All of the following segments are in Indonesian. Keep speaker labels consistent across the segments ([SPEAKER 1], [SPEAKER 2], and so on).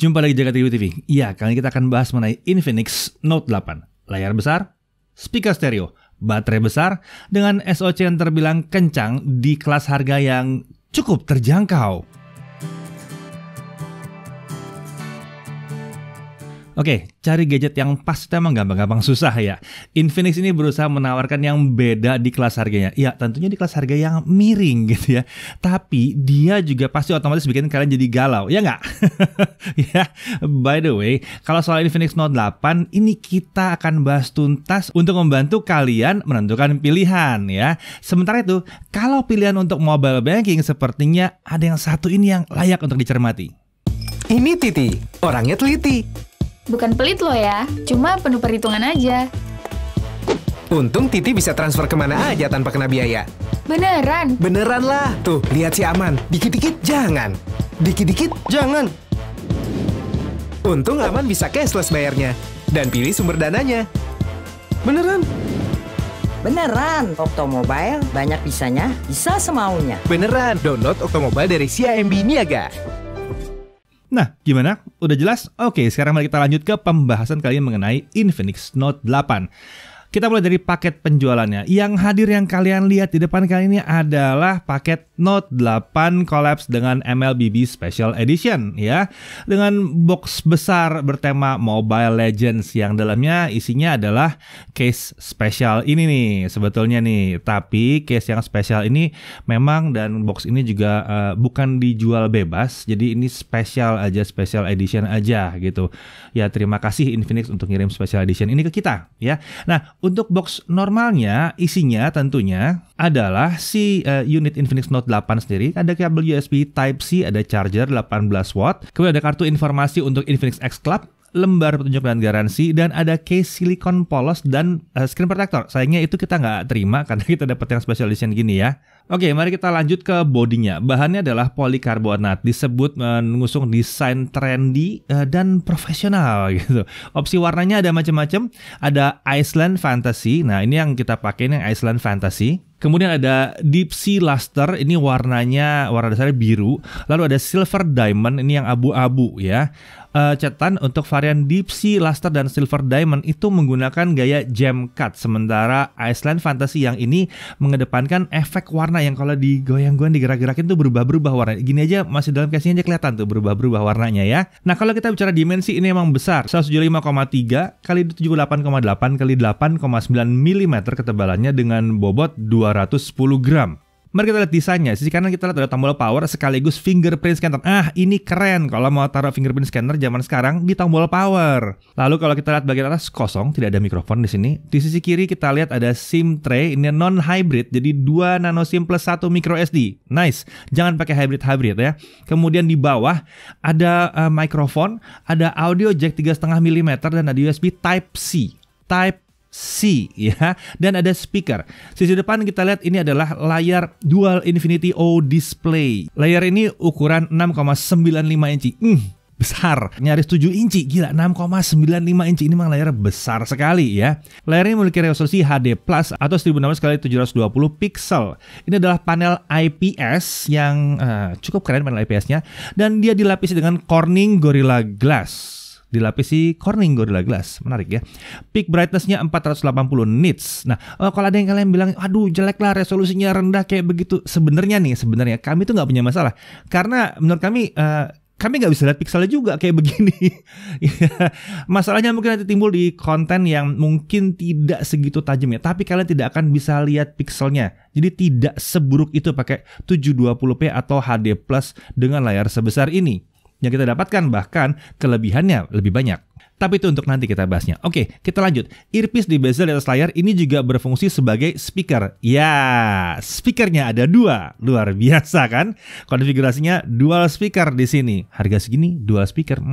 [SPEAKER 1] Jumpa lagi Jagat Review TV. Iya, kali ini kita akan bahas mengenai Infinix Note 8. Layar besar, speaker stereo, baterai besar, dengan SoC yang terbilang kencang di kelas harga yang cukup terjangkau. Oke, cari gadget yang pas itu emang gampang-gampang susah ya. Infinix ini berusaha menawarkan yang beda di kelas harganya. Ya, tentunya di kelas harga yang miring gitu ya. Tapi dia juga pasti otomatis bikin kalian jadi galau, ya nggak? Ya, by the way, kalau soal Infinix Note 8, ini kita akan bahas tuntas untuk membantu kalian menentukan pilihan ya. Sementara itu, kalau pilihan untuk mobile banking sepertinya ada yang satu ini yang layak untuk dicermati.
[SPEAKER 2] Ini Titi, orangnya teliti.
[SPEAKER 3] Bukan pelit loh ya, cuma penuh perhitungan aja.
[SPEAKER 2] Untung Titi bisa transfer kemana aja tanpa kena biaya.
[SPEAKER 3] Beneran?
[SPEAKER 2] Beneran lah. Tuh, lihat si Aman. Dikit-dikit jangan. Dikit-dikit jangan. Untung Aman bisa cashless bayarnya. Dan pilih sumber dananya. Beneran?
[SPEAKER 4] Beneran, Octomobile banyak bisanya, bisa semaunya.
[SPEAKER 2] Beneran, download Octomobile dari CIMB Niaga.
[SPEAKER 1] Nah, gimana? Udah jelas? Oke, sekarang mari kita lanjut ke pembahasan kalian mengenai Infinix Note 8. Kita mulai dari paket penjualannya. Yang hadir yang kalian lihat di depan kalian ini adalah paket Note 8 Collapse dengan MLBB Special Edition ya. Dengan box besar bertema Mobile Legends yang dalamnya isinya adalah case spesial ini nih sebetulnya nih. Tapi case yang spesial ini memang dan box ini juga bukan dijual bebas. Jadi ini spesial aja, special edition aja gitu. Ya, terima kasih Infinix untuk ngirim special edition ini ke kita ya. Nah, untuk box normalnya isinya tentunya adalah si unit Infinix Note 8 sendiri. Ada kabel USB Type-C, ada charger 18 watt, kemudian ada kartu informasi untuk Infinix X Club, lembar petunjuk dan garansi, dan ada case silikon polos dan screen protector. Sayangnya itu kita nggak terima karena kita dapat yang special edition gini ya. Oke, mari kita lanjut ke bodinya. Bahannya adalah polikarbonat, disebut mengusung desain trendy dan profesional gitu. Opsi warnanya ada macam-macam. Ada Iceland Fantasy. Nah, ini yang kita pakai ini yang Iceland Fantasy. Kemudian ada Deep Sea Luster, ini warna dasarnya biru. Lalu ada Silver Diamond, ini yang abu-abu ya. Catatan untuk varian Deep Sea Luster dan Silver Diamond itu menggunakan gaya jam cut. Sementara Iceland Fantasy yang ini mengedepankan efek warna yang kalau digoyang-goyang, digerak-gerakin tuh berubah-berubah warna. Gini aja masih dalam casingnya aja kelihatan tuh berubah-berubah warnanya ya. Nah, kalau kita bicara dimensi ini emang besar. 175,3 kali 78,8 kali 8,9 mm ketebalannya dengan bobot 210 gram. Mari kita lihat desainnya. Sisi kanan kita lihat ada tombol power sekaligus fingerprint scanner. Ah, ini keren kalau mau taruh fingerprint scanner zaman sekarang di tombol power. Lalu kalau kita lihat bagian atas kosong, tidak ada mikrofon di sini. Di sisi kiri kita lihat ada SIM tray, ini non hybrid, jadi 2 nano SIM plus 1 micro SD. Nice. Jangan pakai hybrid ya. Kemudian di bawah ada mikrofon, ada audio jack 3,5 mm dan ada USB Type-C. Type-C ya, dan ada speaker. Sisi depan kita lihat ini adalah layar Dual Infinity O display. Layar ini ukuran 6,95 inci. Besar, nyaris 7 inci. Gila, 6,95 inci ini memang layar besar sekali ya. Layar ini memiliki resolusi HD Plus atau 16x720 pixel. Ini adalah panel IPS yang cukup keren panel IPS-nya, dan dia dilapisi dengan Corning Gorilla Glass. Menarik ya. Peak brightness-nya 480 nits. Nah, kalau ada yang kalian bilang, aduh jelek lah resolusinya rendah kayak begitu. Sebenarnya kami tuh nggak punya masalah. Karena menurut kami nggak bisa lihat pixelnya juga kayak begini. Masalahnya mungkin nanti timbul di konten yang mungkin tidak segitu tajam ya. Tapi kalian tidak akan bisa lihat pixelnya. Jadi tidak seburuk itu pakai 720p atau HD Plus dengan layar sebesar ini. Yang kita dapatkan bahkan kelebihannya lebih banyak. Tapi itu untuk nanti kita bahasnya. Oke, kita lanjut. Earpiece di bezel di atas layar ini juga berfungsi sebagai speaker. Ya, speakernya ada 2. Luar biasa kan? Konfigurasinya dual speaker di sini. Harga segini dual speaker.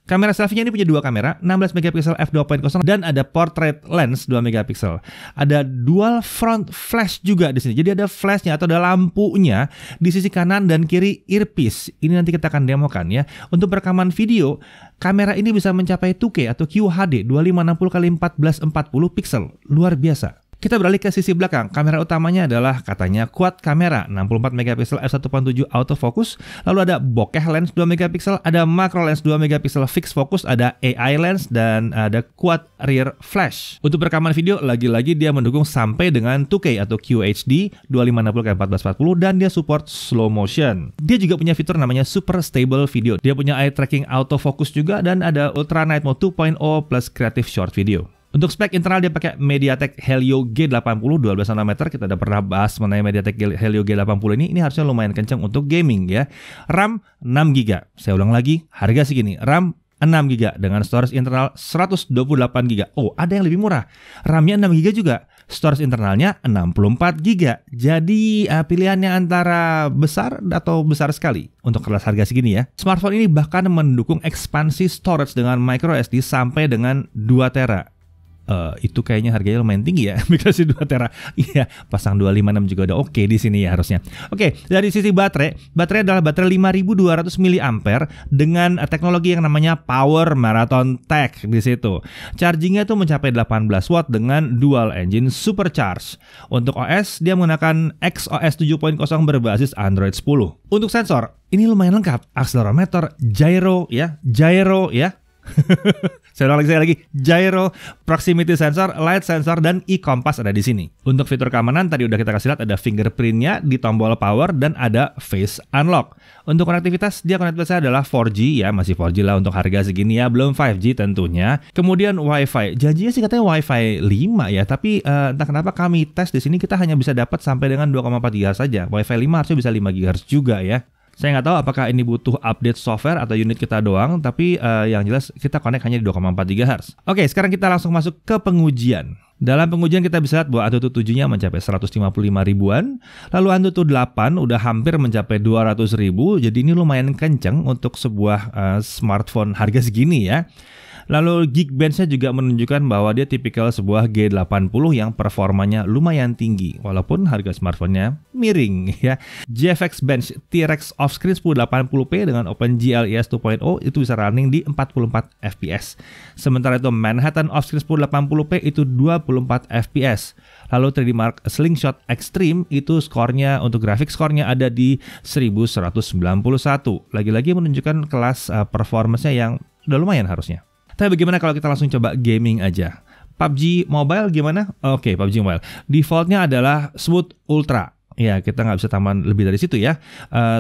[SPEAKER 1] Kamera selfie-nya ini punya 2 kamera, 16 megapiksel f2.0 dan ada portrait lens 2 megapiksel. Ada dual front flash juga di sini. Jadi ada flashnya atau ada lampunya di sisi kanan dan kiri earpiece. Ini nanti kita akan demokan ya. Untuk perekaman video, kamera ini bisa mencapai 2K atau QHD 2560 x 1440 pixel. Luar biasa. Kita beralih ke sisi belakang. Kamera utamanya adalah katanya quad kamera 64 megapiksel f1.7 autofocus, lalu ada bokeh lens 2 megapiksel, ada macro lens 2 megapiksel fixed focus, ada AI lens dan ada quad rear flash. Untuk rekaman video lagi-lagi dia mendukung sampai dengan 2K atau QHD 2560x1440 dan dia support slow motion. Dia juga punya fitur namanya super stable video. Dia punya eye tracking autofocus juga dan ada ultra night mode 2.0 plus creative short video. Untuk spek internal dia pakai MediaTek Helio G80 12 nanometer. Kita udah pernah bahas mengenai MediaTek Helio G80 ini. Ini harusnya lumayan kencang untuk gaming ya. RAM 6GB. Saya ulang lagi, harga segini. RAM 6GB dengan storage internal 128GB. Oh, ada yang lebih murah. RAM-nya 6GB juga. Storage internalnya 64GB. Jadi pilihannya antara besar atau besar sekali untuk kelas harga segini ya. Smartphone ini bahkan mendukung ekspansi storage dengan microSD sampai dengan 2TB. Itu kayaknya harganya lumayan tinggi ya, microSD 2TB. Iya, pasang 256 juga udah oke di sini ya harusnya. Oke, dari sisi baterai adalah baterai 5200 mAh dengan teknologi yang namanya Power Marathon Tech di situ. Chargingnya tuh mencapai 18 watt dengan dual engine supercharge. Untuk OS dia menggunakan XOS 7.0 berbasis Android 10. Untuk sensor ini lumayan lengkap, akselerometer, gyro ya. Saya lagi gyro, proximity sensor, light sensor, dan e-compass ada di sini. Untuk fitur keamanan tadi udah kita kasih lihat ada fingerprintnya di tombol power dan ada face unlock. Untuk konektivitas dia konektivitasnya adalah 4G ya, masih 4G lah untuk harga segini ya, belum 5G tentunya. Kemudian WiFi, janjinya sih katanya WiFi 5 ya, tapi entah kenapa kami tes di sini kita hanya bisa dapat sampai dengan 2,4 GHz saja. WiFi 5 harusnya bisa 5 GHz juga ya. Saya nggak tahu apakah ini butuh update software atau unit kita doang, tapi yang jelas kita connect hanya di 2,4 GHz. Oke, sekarang kita langsung masuk ke pengujian. Dalam pengujian kita bisa lihat bahwa Antutu 7-nya mencapai 155 ribuan, lalu Antutu 8 udah hampir mencapai 200 ribu, jadi ini lumayan kenceng untuk sebuah smartphone harga segini ya. Lalu Geekbench-nya juga menunjukkan bahwa dia tipikal sebuah G80 yang performanya lumayan tinggi walaupun harga smartphone-nya miring ya. GFX Bench T-Rex Offscreen 1080p dengan OpenGL ES 2.0 itu bisa running di 44 fps. Sementara itu Manhattan Offscreen 1080p itu 24 fps. Lalu 3D Mark Slingshot Extreme itu skornya untuk grafik skornya ada di 1191. Lagi-lagi menunjukkan kelas performance-nya yang udah lumayan harusnya. Tapi bagaimana kalau kita langsung coba gaming aja? PUBG Mobile gimana? Oke, PUBG Mobile. Defaultnya adalah Smooth Ultra. Ya, kita nggak bisa tambah lebih dari situ ya.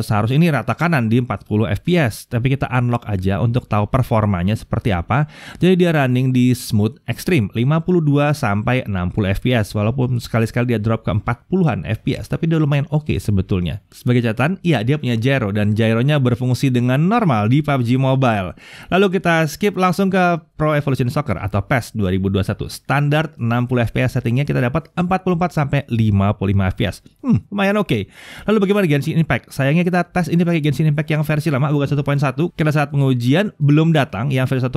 [SPEAKER 1] Seharusnya ini rata kanan di 40 fps. Tapi kita unlock aja untuk tahu performanya seperti apa. Jadi dia running di Smooth Extreme 52 sampai 60 fps. Walaupun sekali-sekali dia drop ke 40-an fps. Tapi dia lumayan oke sebetulnya. Sebagai catatan, iya dia punya gyro. Dan gyronya berfungsi dengan normal di PUBG Mobile. Lalu kita skip langsung ke Pro Evolution Soccer atau PES 2021. Standar 60 fps settingnya kita dapat 44 sampai 55 fps. Lumayan oke. Lalu bagaimana Genshin Impact? Sayangnya kita tes ini pakai Genshin Impact yang versi lama bukan 1.1. Karena saat pengujian belum datang yang versi 1.1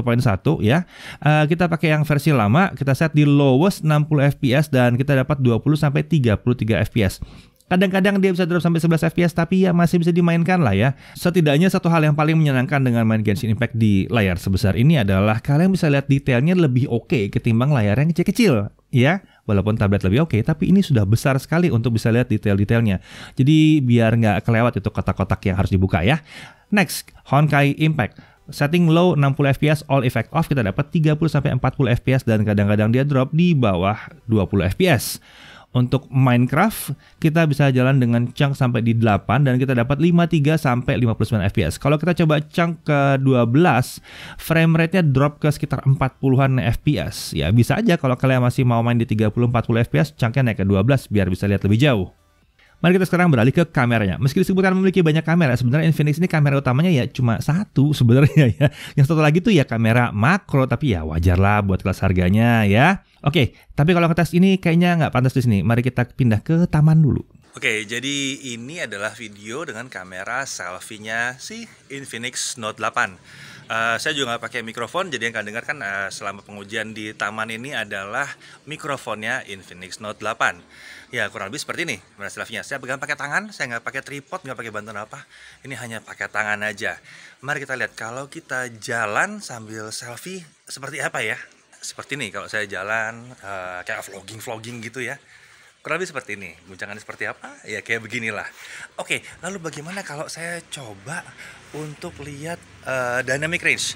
[SPEAKER 1] ya. Kita pakai yang versi lama, kita set di lowest 60 fps dan kita dapat 20 sampai 33 fps. Kadang-kadang dia bisa drop sampai 11 fps tapi ya masih bisa dimainkan lah ya. Setidaknya satu hal yang paling menyenangkan dengan main Genshin Impact di layar sebesar ini adalah kalian bisa lihat detailnya lebih oke ketimbang layar yang kecil-kecil ya. Walaupun tablet lebih oke, tapi ini sudah besar sekali untuk bisa lihat detail-detailnya. Jadi biar nggak kelewat itu kotak-kotak yang harus dibuka ya. Next, Honkai Impact. Setting low 60 fps, all effect off, kita dapat 30 sampai 40 fps dan kadang-kadang dia drop di bawah 20 fps. Untuk Minecraft, kita bisa jalan dengan chunk sampai di 8 dan kita dapat 53 sampai 59 fps. Kalau kita coba chunk ke 12, frame rate-nya drop ke sekitar 40-an fps. Ya bisa aja kalau kalian masih mau main di 30-40 fps, chunk-nya naik ke 12 biar bisa lihat lebih jauh. Mari kita sekarang beralih ke kameranya. Meski disebutkan memiliki banyak kamera, sebenarnya Infinix ini kamera utamanya ya cuma satu sebenarnya ya. Yang satu lagi tuh ya kamera makro, tapi ya wajar lah buat kelas harganya ya. Oke, tapi kalau ngetes ini kayaknya nggak pantas di sini. Mari kita pindah ke taman dulu. Oke, jadi ini adalah video dengan kamera selfie-nya si Infinix Note 8. Saya juga nggak pakai mikrofon, jadi yang kalian dengar kan selama pengujian di taman ini adalah mikrofonnya Infinix Note 8. Ya kurang lebih seperti ini kamera selfie-nya. Saya pegang pakai tangan, saya nggak pakai tripod, nggak pakai bantuan apa. Ini hanya pakai tangan aja. Mari kita lihat kalau kita jalan sambil selfie seperti apa ya. seperti ini kalau saya jalan kayak vlogging gitu ya. Kurang lebih seperti ini. Guncangannya seperti apa? Ya kayak beginilah. Oke, lalu bagaimana kalau saya coba untuk lihat dynamic range?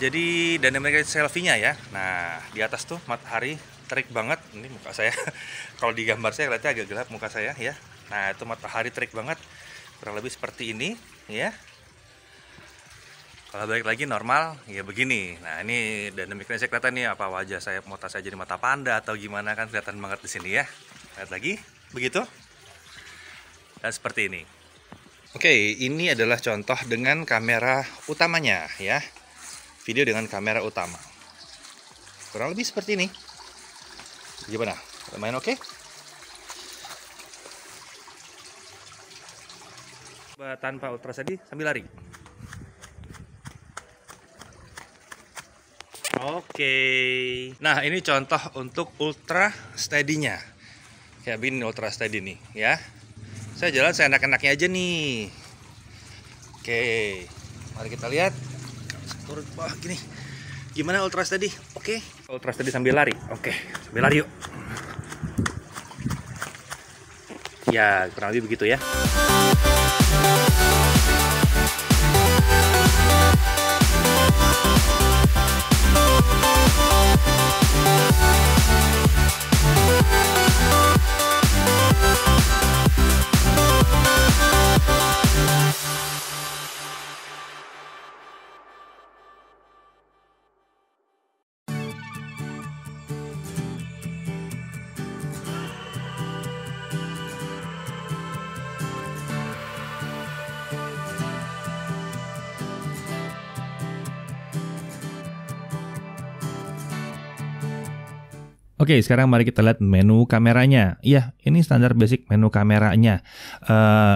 [SPEAKER 1] Jadi dynamic range selfie-nya ya. Nah, di atas tuh matahari terik banget. Ini muka saya. Kalau di gambar saya kelihatannya agak gelap muka saya ya. Nah, itu matahari terik banget. Kurang lebih seperti ini ya. Kalau balik lagi normal ya begini. Nah, ini dynamic range saya kelihatan nih, apa wajah saya, mata saya jadi mata panda atau gimana kan, kelihatan banget di sini ya. Lihat lagi begitu. Dan seperti ini. Oke, ini adalah contoh dengan kamera utamanya ya. Video dengan kamera utama. Kurang lebih seperti ini. Gimana? Lumayan oke? Tanpa ultra steady sambil lari. Oke. Nah, ini contoh untuk ultra steady-nya. Kayak begini ultra steady nih ya. Saya jalan seenak-enaknya aja nih. Oke. Mari kita lihat. Turun bawah gini. Gimana ultra steady? Oke. Ultra steady sambil lari. Oke, sambil lari yuk. Ya, kurang lebih begitu ya. Oke, sekarang mari kita lihat menu kameranya. Iya, ini standar basic menu kameranya.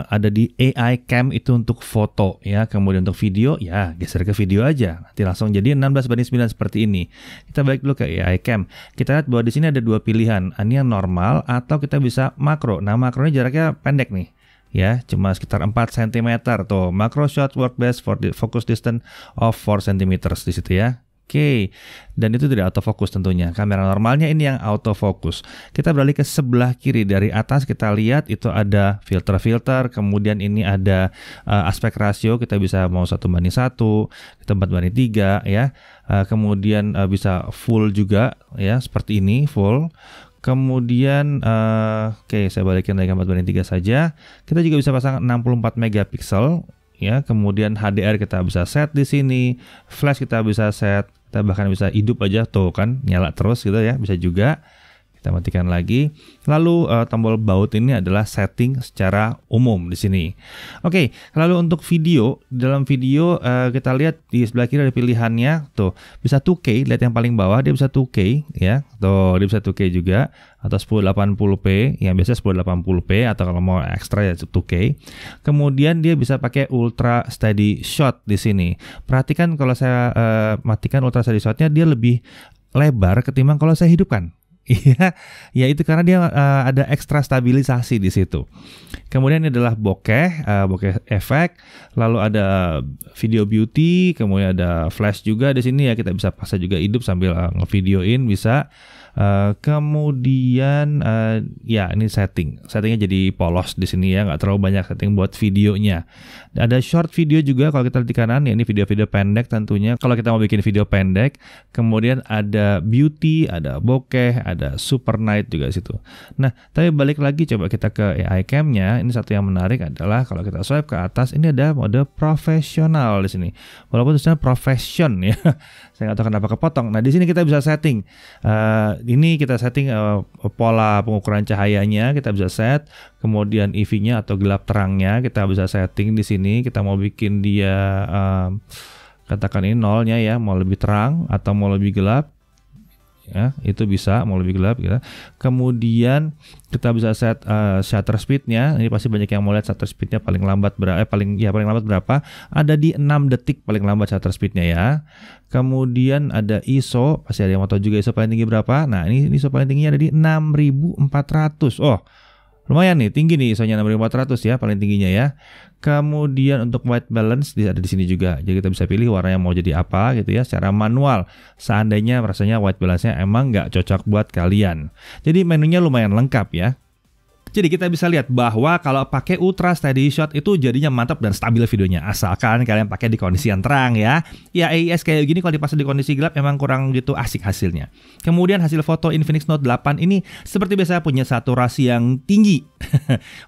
[SPEAKER 1] Ada di AI Cam itu untuk foto ya. Kemudian untuk video, ya geser ke video aja. Nanti langsung jadi 16:9 seperti ini. Kita balik dulu ke AI Cam. Kita lihat bahwa di sini ada dua pilihan. Ini yang normal atau kita bisa makro. Nah, makronya jaraknya pendek nih. Ya, cuma sekitar 4 cm tuh. Macro shot work best for the focus distance of 4 cm di situ ya. Oke, dan itu tidak autofocus tentunya. Kamera normalnya ini yang autofocus. Kita beralih ke sebelah kiri. Dari atas kita lihat itu ada filter-filter. Kemudian ini ada aspek rasio. Kita bisa mau 1:1, kita 4:3 ya. Kemudian bisa full juga ya, seperti ini full. Kemudian oke, saya balikin lagi ke 4:3 saja. Kita juga bisa pasang 64 megapiksel ya. Kemudian HDR kita bisa set di sini. Flash kita bisa set. Kita bahkan bisa hidup aja tuh kan, nyala terus gitu ya, bisa juga. Kita matikan lagi. Lalu tombol baut ini adalah setting secara umum di sini. Oke, lalu untuk video, dalam video kita lihat di sebelah kiri ada pilihannya tuh, bisa 2K, lihat yang paling bawah dia bisa 2K ya. Tuh, dia bisa 2K juga atau 1080p, yang biasa 1080p atau kalau mau ekstra ya 2K. Kemudian dia bisa pakai ultra steady shot di sini. Perhatikan kalau saya matikan ultra steady shotnya, dia lebih lebar ketimbang kalau saya hidupkan. Iya, ya itu karena dia ada ekstra stabilisasi di situ. Kemudian ini adalah bokeh, bokeh efek, lalu ada video beauty, kemudian ada flash juga di sini ya, kita bisa pasang juga hidup sambil ngevideoin bisa. Kemudian ya ini settingnya jadi polos di sini ya, nggak terlalu banyak setting buat videonya. Ada short video juga kalau kita lihat di kanan ya, ini video-video pendek tentunya kalau kita mau bikin video pendek. Kemudian ada beauty, ada bokeh, ada super night juga di situ. Nah, tapi balik lagi coba kita ke AI Cam-nya. Ini satu yang menarik adalah kalau kita swipe ke atas ini ada mode profesional di sini. Walaupun tulisannya profession ya. Saya nggak tahu kenapa kepotong. Nah, di sini kita bisa setting. Ini kita setting pola pengukuran cahayanya, kita bisa set. Kemudian EV-nya atau gelap terangnya kita bisa setting di sini. Kita mau bikin dia katakan ini 0-nya ya, mau lebih terang atau mau lebih gelap. Ya, itu bisa mau lebih gelap gitu. Kemudian kita bisa set shutter speednya. Ini pasti banyak yang mau lihat shutter speednya paling lambat paling lambat berapa? Ada di 6 detik paling lambat shutter speednya ya. Kemudian ada ISO, pasti ada yang mau tahu juga ISO paling tinggi berapa. Nah, ini ISO paling tingginya ada di 6400. Oh, Lumayan nih, tinggi nih ISO-nya 6400 ya, paling tingginya ya. Kemudian untuk white balance ada di sini juga. Jadi kita bisa pilih warna yang mau jadi apa gitu ya secara manual. Seandainya rasanya white balance-nya emang nggak cocok buat kalian. Jadi menunya lumayan lengkap ya. Jadi kita bisa lihat bahwa kalau pakai Ultra Steady Shot itu jadinya mantap dan stabil videonya. Asalkan kalian pakai di kondisi yang terang ya. Ya AIS kayak gini kalau dipasang di kondisi gelap emang kurang gitu asik hasilnya. Kemudian hasil foto Infinix Note 8 ini seperti biasa punya saturasi yang tinggi.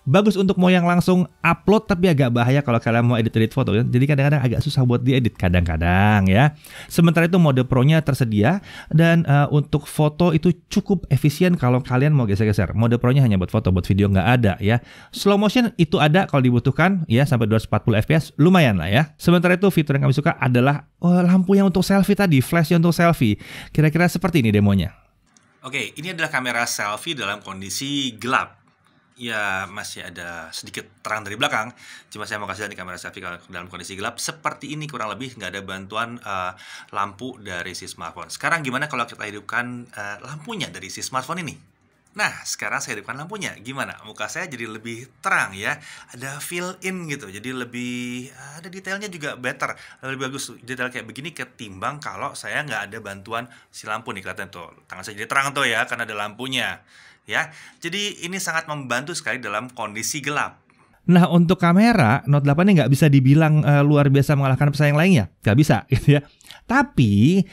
[SPEAKER 1] Bagus untuk mau yang langsung upload, tapi agak bahaya kalau kalian mau edit foto. Jadi kadang-kadang agak susah buat diedit kadang-kadang ya. Sementara itu mode Pro-nya tersedia dan untuk foto itu cukup efisien kalau kalian mau geser-geser. Mode Pro-nya hanya buat foto, buat video nggak ada ya. Slow motion itu ada kalau dibutuhkan ya, sampai 240 fps lumayan lah ya. Sementara itu fitur yang kami suka adalah lampu yang untuk selfie tadi, flash yang untuk selfie. Kira-kira seperti ini demonya. Oke, ini adalah kamera selfie dalam kondisi gelap. Ya masih ada sedikit terang dari belakang. Cuma saya mau kasih lihat di kamera selfie dalam kondisi gelap seperti ini, kurang lebih nggak ada bantuan lampu dari si smartphone. Sekarang gimana kalau kita hidupkan lampunya dari si smartphone ini? Nah, sekarang saya hidupkan lampunya. Gimana? Muka saya jadi lebih terang ya. Ada fill in gitu. Jadi lebih ada detailnya juga better. Lebih bagus detail kayak begini ketimbang kalau saya nggak ada bantuan si lampu nih. Kelihatan tuh. Tangan saya jadi terang tuh ya karena ada lampunya. Ya. Jadi ini sangat membantu sekali dalam kondisi gelap. Nah, untuk kamera Note 8 ini nggak bisa dibilang luar biasa mengalahkan pesaing lainnya. Nggak bisa gitu ya. Tapi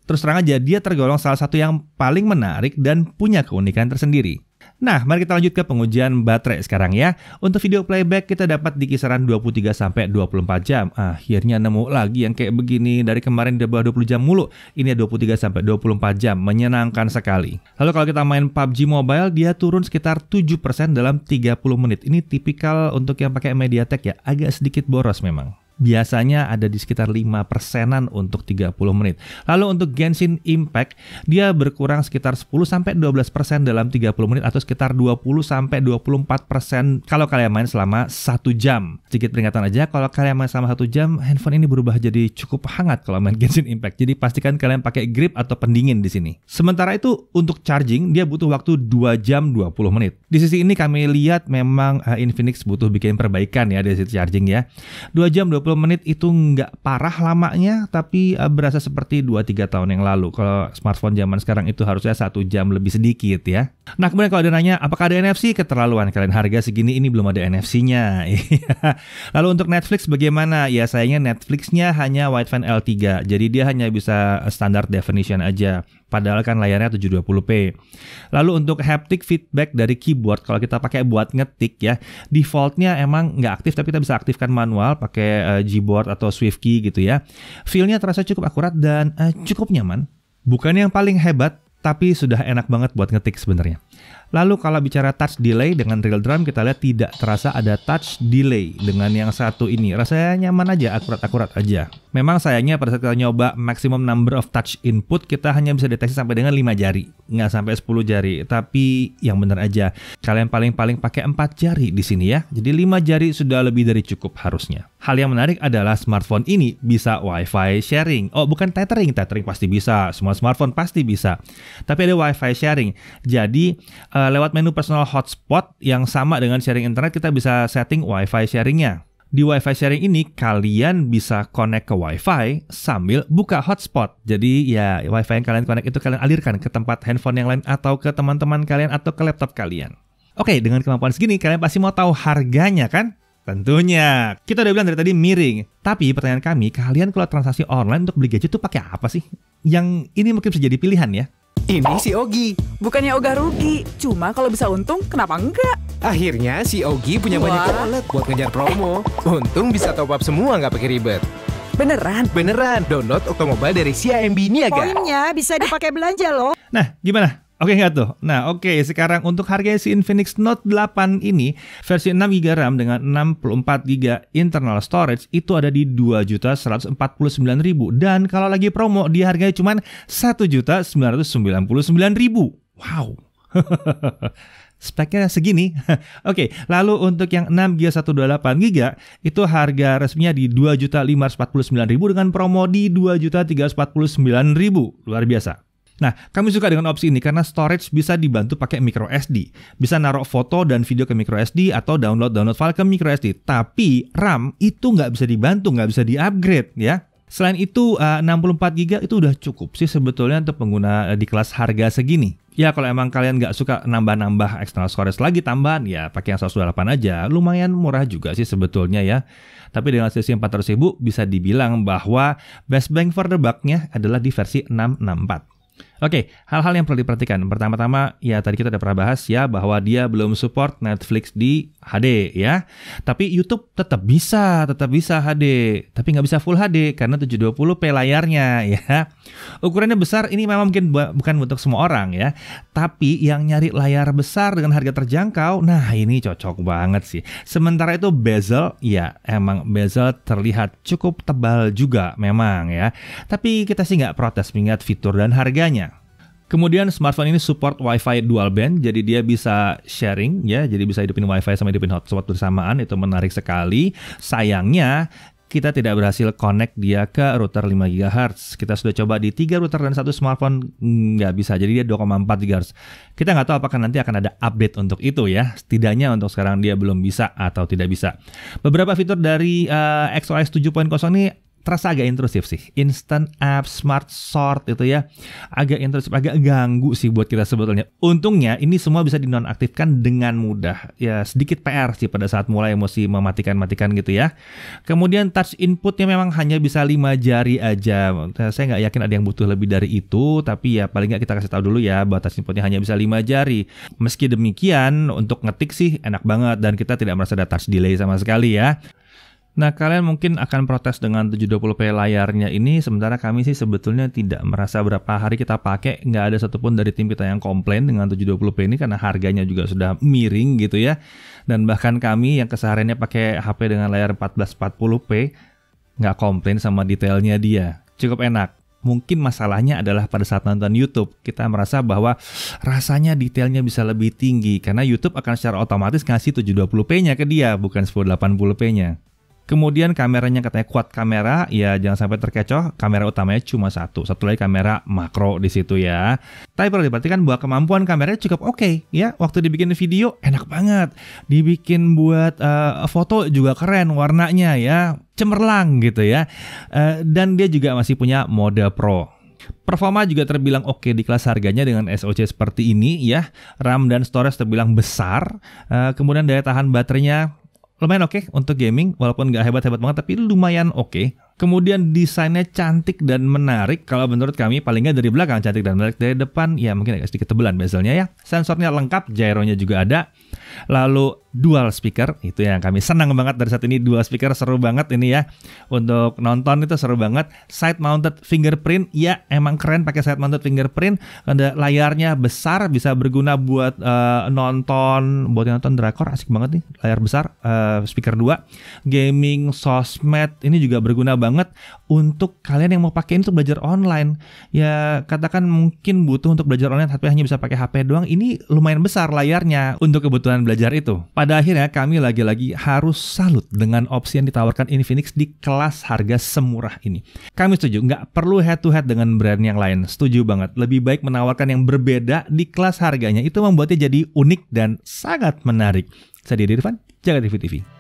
[SPEAKER 1] terus terang aja dia tergolong salah satu yang paling menarik dan punya keunikan tersendiri. Nah, mari kita lanjut ke pengujian baterai sekarang ya. Untuk video playback kita dapat di kisaran 23-24 jam. Akhirnya nemu lagi yang kayak begini. Dari kemarin di bawah 20 jam mulu. Ini 23-24 jam. Menyenangkan sekali. Lalu kalau kita main PUBG Mobile, dia turun sekitar 7% dalam 30 menit. Ini tipikal untuk yang pakai MediaTek ya. Agak sedikit boros memang. Biasanya ada di sekitar 5%-an untuk 30 menit. Lalu untuk Genshin Impact, dia berkurang sekitar 10-12% dalam 30 menit atau sekitar 20-24% kalau kalian main selama 1 jam. Sedikit peringatan aja, kalau kalian main selama 1 jam, handphone ini berubah jadi cukup hangat kalau main Genshin Impact. Jadi pastikan kalian pakai grip atau pendingin di sini. Sementara itu untuk charging, dia butuh waktu 2 jam 20 menit. Di sisi ini kami lihat memang Infinix butuh bikin perbaikan ya dari sisi charging ya. 2 jam 20 menit itu nggak parah lamanya, tapi berasa seperti 2-3 tahun yang lalu. Kalau smartphone zaman sekarang itu harusnya 1 jam lebih sedikit ya. Nah, kemudian kalau ada nanya apakah ada NFC, keterlaluan kalian, harga segini ini belum ada NFC-nya. Lalu untuk Netflix bagaimana? Ya sayangnya Netflix-nya hanya wideband L3, jadi dia hanya bisa standard definition aja. Padahal kan layarnya 720p. Lalu untuk haptic feedback dari keyboard, kalau kita pakai buat ngetik ya, defaultnya emang nggak aktif, tapi kita bisa aktifkan manual pakai Gboard atau SwiftKey gitu ya. Feel-nya terasa cukup akurat dan cukup nyaman. Bukan yang paling hebat, tapi sudah enak banget buat ngetik sebenarnya. Lalu kalau bicara touch delay dengan real drum, kita lihat tidak terasa ada touch delay dengan yang satu ini. Rasanya nyaman aja, akurat-akurat aja. Memang sayangnya pada saat kita nyoba maximum number of touch input, kita hanya bisa deteksi sampai dengan 5 jari. Nggak sampai 10 jari. Tapi yang benar aja, kalian paling-paling pakai 4 jari di sini ya. Jadi 5 jari sudah lebih dari cukup harusnya. Hal yang menarik adalah smartphone ini bisa Wi-Fi sharing. Oh, bukan tethering. Tethering pasti bisa. Semua smartphone pasti bisa. Tapi ada Wi-Fi sharing. Jadi lewat menu personal hotspot yang sama dengan sharing internet, kita bisa setting Wi-Fi sharingnya. Di Wi-Fi sharing ini kalian bisa connect ke Wi-Fi sambil buka hotspot. Jadi ya Wi-Fi yang kalian connect itu kalian alirkan ke tempat handphone yang lain atau ke teman-teman kalian atau ke laptop kalian. Oke, dengan kemampuan segini kalian pasti mau tahu harganya kan? Tentunya. Kita udah bilang dari tadi miring. Tapi pertanyaan kami, kalian kalau transaksi online untuk beli gadget itu pakai apa sih? Yang ini mungkin bisa jadi pilihan ya.
[SPEAKER 2] Ini si Ogi.
[SPEAKER 5] Bukannya ogah rugi, cuma kalau bisa untung, kenapa enggak?
[SPEAKER 2] Akhirnya si Ogi punya banyak wallet buat ngejar promo. Untung bisa top up semua nggak pakai ribet.
[SPEAKER 5] Beneran?
[SPEAKER 2] Beneran. Download Oktomobile dari CIMB Niaga.
[SPEAKER 5] Poinnya bisa dipakai belanja loh.
[SPEAKER 1] Nah, gimana? Oke nggak tuh? Nah, oke. Sekarang untuk harga si Infinix Note 8 ini, versi 6GB RAM dengan 64GB internal storage itu ada di 2.149.000. Dan kalau lagi promo, dia harganya cuma 1.999.000. Wow. Speknya segini. Oke, lalu untuk yang 6GB 128GB itu harga resminya di 2.549.000 dengan promo di 2.349.000. Luar biasa. Nah, kami suka dengan opsi ini karena storage bisa dibantu pakai micro SD. Bisa naruh foto dan video ke micro SD atau download file ke micro SD. Tapi RAM itu nggak bisa dibantu, nggak bisa di-upgrade ya. Selain itu, 64 GB itu udah cukup sih sebetulnya untuk pengguna di kelas harga segini. Ya kalau emang kalian nggak suka nambah-nambah external storage lagi tambahan, ya pakai yang 128 aja. Lumayan murah juga sih sebetulnya ya. Tapi dengan sisi 400.000 bisa dibilang bahwa best bang for the buck-nya adalah di versi 664. Oke, hal-hal yang perlu diperhatikan. Pertama-tama, ya tadi kita udah pernah bahas ya bahwa dia belum support Netflix di HD ya. Tapi YouTube tetap bisa HD. Tapi nggak bisa Full HD karena 720p layarnya ya. Ukurannya besar, ini memang mungkin bukan untuk semua orang ya. Tapi yang nyari layar besar dengan harga terjangkau, nah ini cocok banget sih. Sementara itu bezel, ya emang bezel terlihat cukup tebal juga memang ya. Tapi kita sih nggak protes mengingat fitur dan harganya. Kemudian smartphone ini support Wi-Fi dual band, jadi dia bisa sharing ya, jadi bisa hidupin Wi-Fi sama hidupin hotspot bersamaan, itu menarik sekali. Sayangnya kita tidak berhasil connect dia ke router 5 GHz. Kita sudah coba di 3 router dan 1 smartphone, nggak bisa, jadi dia 2,4 GHz. Kita nggak tahu apakah nanti akan ada update untuk itu ya. Setidaknya untuk sekarang dia belum bisa atau tidak bisa. Beberapa fitur dari XOS 7.0 ini terasa agak intrusif sih. Instant App, Smart Sort itu ya. Agak intrusif, agak ganggu sih buat kita sebetulnya. Untungnya ini semua bisa dinonaktifkan dengan mudah. Ya sedikit PR sih pada saat mulai mesti mematikan gitu ya. Kemudian touch inputnya memang hanya bisa 5 jari aja. Saya nggak yakin ada yang butuh lebih dari itu. Tapi ya paling nggak kita kasih tahu dulu ya bahwa touch inputnya hanya bisa 5 jari. Meski demikian untuk ngetik sih enak banget. Dan kita tidak merasa ada touch delay sama sekali ya. Nah, kalian mungkin akan protes dengan 720p layarnya ini, sementara kami sih sebetulnya tidak merasa berapa hari kita pakai, nggak ada satupun dari tim kita yang komplain dengan 720p ini karena harganya juga sudah miring gitu ya. Dan bahkan kami yang kesehariannya pakai HP dengan layar 1440p, nggak komplain sama detailnya dia. Cukup enak. Mungkin masalahnya adalah pada saat nonton YouTube, kita merasa bahwa rasanya detailnya bisa lebih tinggi, karena YouTube akan secara otomatis ngasih 720p-nya ke dia, bukan 1080p-nya. Kemudian kameranya katanya quad kamera, ya jangan sampai terkecoh, kamera utamanya cuma satu lagi kamera makro di situ ya. Tapi perlu diperhatikan bahwa kemampuan kameranya cukup oke ya. Waktu dibikin video enak banget, dibikin buat foto juga keren warnanya ya, cemerlang gitu ya. Dan dia juga masih punya mode Pro. Performa juga terbilang oke di kelas harganya dengan SoC seperti ini ya. RAM dan storage terbilang besar. Kemudian daya tahan baterainya lumayan oke untuk gaming, walaupun nggak hebat-hebat banget, tapi lumayan oke. Kemudian desainnya cantik dan menarik. Kalau menurut kami paling nggak dari belakang cantik dan menarik. Dari depan ya mungkin agak sedikit tebelan bezelnya ya. Sensornya lengkap, gyronya juga ada. Lalu dual speaker, itu yang kami senang banget dari saat ini. Dual speaker seru banget ini ya. Untuk nonton itu seru banget. Side mounted fingerprint, ya emang keren pakai side mounted fingerprint. Ada layarnya besar, bisa berguna buat nonton drakor, asik banget nih. Layar besar, speaker 2. Gaming, sosmed, ini juga berguna banget untuk kalian yang mau pakai ini untuk belajar online. Ya katakan mungkin butuh untuk belajar online tapi hanya bisa pakai HP doang. Ini lumayan besar layarnya untuk kebutuhan belajar itu. Pada akhirnya kami lagi-lagi harus salut dengan opsi yang ditawarkan Infinix di kelas harga semurah ini. Kami setuju, nggak perlu head to head dengan brand yang lain. Setuju banget. Lebih baik menawarkan yang berbeda di kelas harganya. Itu membuatnya jadi unik dan sangat menarik. Saya Didi Irfan, Jaga TV TV.